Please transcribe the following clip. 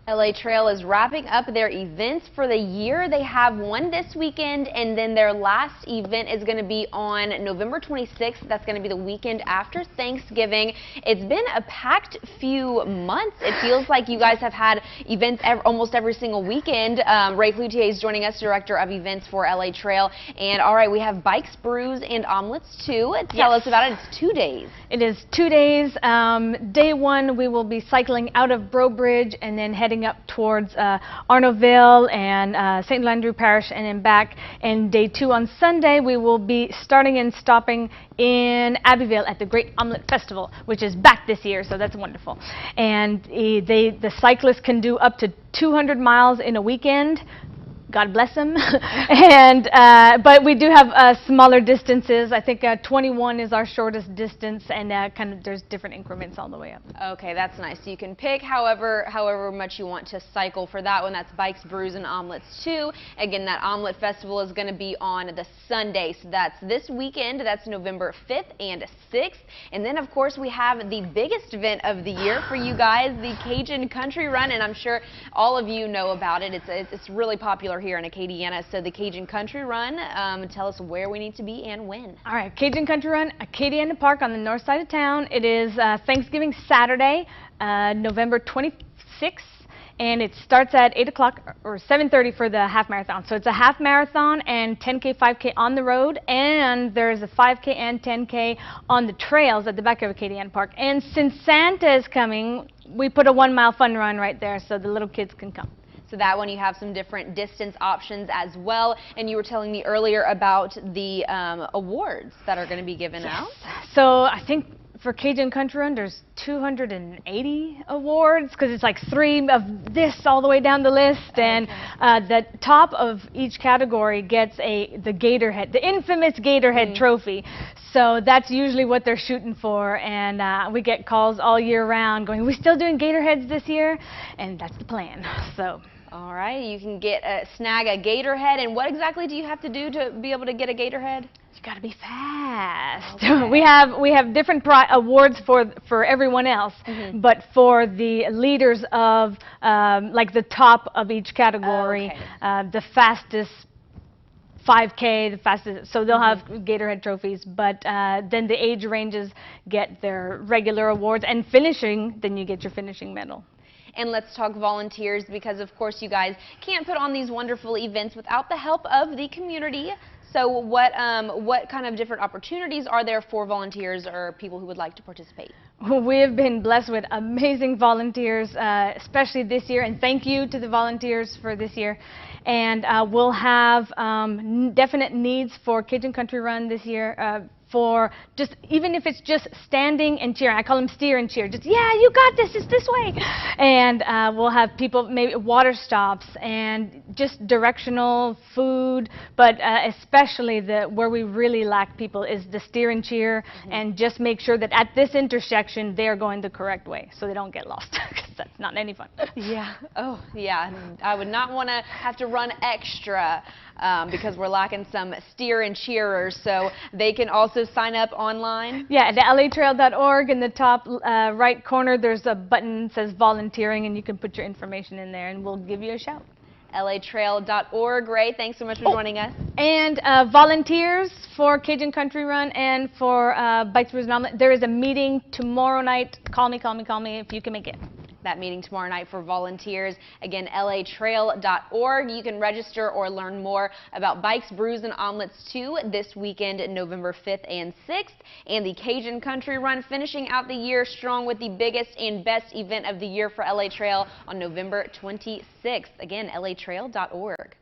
LA Trail is wrapping up their events for the year. They have one this weekend, and then their last event is going to be on November 26th. That's going to be the weekend after Thanksgiving. It's been a packed few months. It feels like you guys have had events almost every single weekend. Ray Cloutier is joining us, Director of Events for LA Trail. And all right, we have Bikes, Brews, and Omelettes too. Tell us about it. It's 2 days. It is 2 days. Day one, we will be cycling out of Breaux Bridge and then heading up towards Arnaudville and St. Landry Parish and then back. And day two on Sunday, we will be starting and stopping in Abbeville at the Great Omelette Festival, which is back this year, so that's wonderful. And the cyclists can do up to 200 miles in a weekend. God bless them. And but we do have smaller distances. I think 21 is our shortest distance, and kind of there's different increments all the way up. Okay, that's nice. So you can pick however much you want to cycle for that one. That's Bikes, Brews, and Omelettes too. Again, that Omelette Festival is going to be on the Sunday, so that's this weekend. That's November 5th and 6th. And then, of course, we have the biggest event of the year for you guys, the Cajun Country Run, and I'm sure all of you know about it. It's really popular here in Acadiana. So the Cajun Country Run, tell us where we need to be and when. All right, Cajun Country Run, Acadiana Park on the north side of town. It is Thanksgiving Saturday, November 26th, and it starts at 8 o'clock or 7:30 for the half marathon. So it's a half marathon and 10K, 5K on the road, and there's a 5K and 10K on the trails at the back of Acadiana Park. And since Santa is coming, we put a 1 mile fun run right there so the little kids can come. So that one, you have some different distance options as well. And you were telling me earlier about the awards that are going to be given out. So I think for Cajun Country Run, there's 280 awards, because it's like 3 of this all the way down the list. And the top of each category gets the Gatorhead, the infamous Gatorhead trophy. So that's usually what they're shooting for. And we get calls all year round going, "We still doing Gatorheads this year?" And that's the plan. So. All right, you can snag a Gatorhead. And what exactly do you have to do to be able to get a Gatorhead? You got to be fast. Okay. We have different awards for everyone else, but for the leaders of like the top of each category, the fastest 5K, the fastest, so they'll have Gatorhead trophies, but then the age ranges get their regular awards, and finishing, then you get your finishing medal. And let's talk volunteers, because of course you guys can't put on these wonderful events without the help of the community. So what kind of different opportunities are there for volunteers or people who would like to participate? We have been blessed with amazing volunteers, especially this year, and thank you to the volunteers for this year. And we'll have definite needs for Cajun Country Run this year. For just, even if it's just standing and cheering, I call them steer and cheer, just, yeah, you got this, it's this way. And we'll have people, maybe water stops and just directional food, but especially where we really lack people is the steer and cheer, and just make sure that at this intersection they're going the correct way so they don't get lost, because that's not any fun. Yeah, oh yeah, I would not want to have to run extra because we're lacking some steer and cheerers, so they can also sign up online? Yeah, at latrail.org, in the top right corner there's a button that says volunteering, and you can put your information in there and we'll give you a shout. latrail.org. Ray, thanks so much for joining us. And volunteers for Cajun Country Run and for Bikes, Brews, and Omelette, there is a meeting tomorrow night. Call me if you can make it. That meeting tomorrow night for volunteers. Again, latrail.org. You can register or learn more about Bikes, Brews, and Omelettes too this weekend, November 5th and 6th. And the Cajun Country Run finishing out the year strong with the biggest and best event of the year for LA Trail on November 26th. Again, latrail.org.